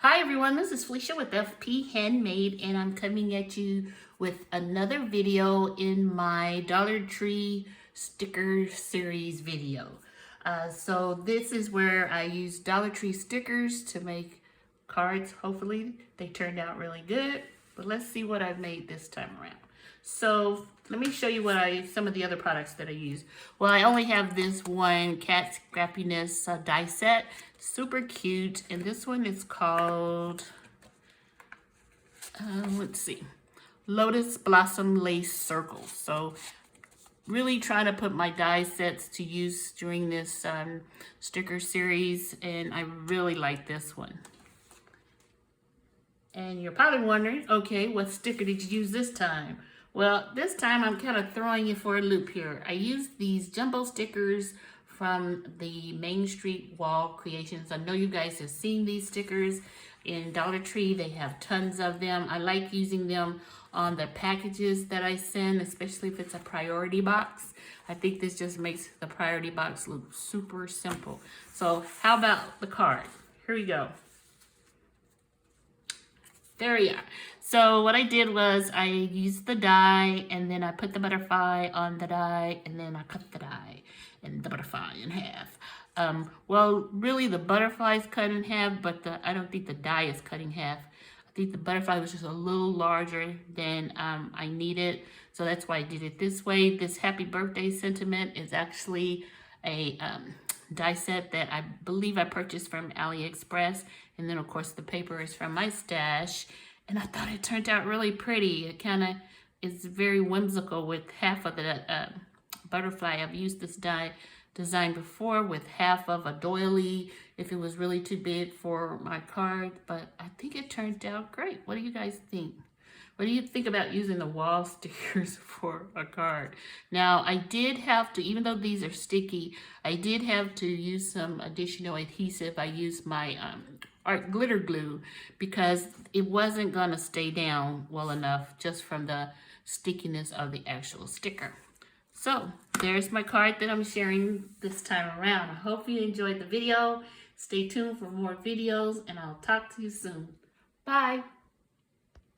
Hi everyone, this is Felicia with FP Handmade, and I'm coming at you with another video in my Dollar Tree sticker series video. So this is where I use Dollar Tree stickers to make cards. Hopefully they turned out really good, but let's see what I've made this time around. So let me show you some of the other products that I use. Well, I only have this one Cat Scrappiness die set, super cute, and this one is called, let's see, Lotus Blossom Lace Circles. So really trying to put my die sets to use during this sticker series, and I really like this one. And you're probably wondering, okay, what sticker did you use this time? Well, this time I'm kind of throwing you for a loop here. I used these jumbo stickers from the Main Street Wall Creations. I know you guys have seen these stickers in Dollar Tree. They have tons of them. I like using them on the packages that I send, especially if it's a priority box. I think this just makes the priority box look super simple. So how about the card? Here we go. There we are. So what I did was I used the die, and then I put the butterfly on the die, and then I cut the die and the butterfly in half. Well, really the butterfly is cut in half, but I don't think the die is cut in half. I think the butterfly was just a little larger than I needed, so that's why I did it this way. This happy birthday sentiment is actually a die set that I believe I purchased from AliExpress, and then of course the paper is from my stash, and I thought it turned out really pretty. It kind of is very whimsical with half of the butterfly. I've used this die design before with half of a doily if it was really too big for my card, but I think it turned out great. What do you guys think? What do you think about using the wall stickers for a card? Now, I did have to, even though these are sticky, I did have to use some additional adhesive. I used my art glitter glue because it wasn't gonna stay down well enough just from the stickiness of the actual sticker. So there's my card that I'm sharing this time around. I hope you enjoyed the video. Stay tuned for more videos, and I'll talk to you soon. Bye.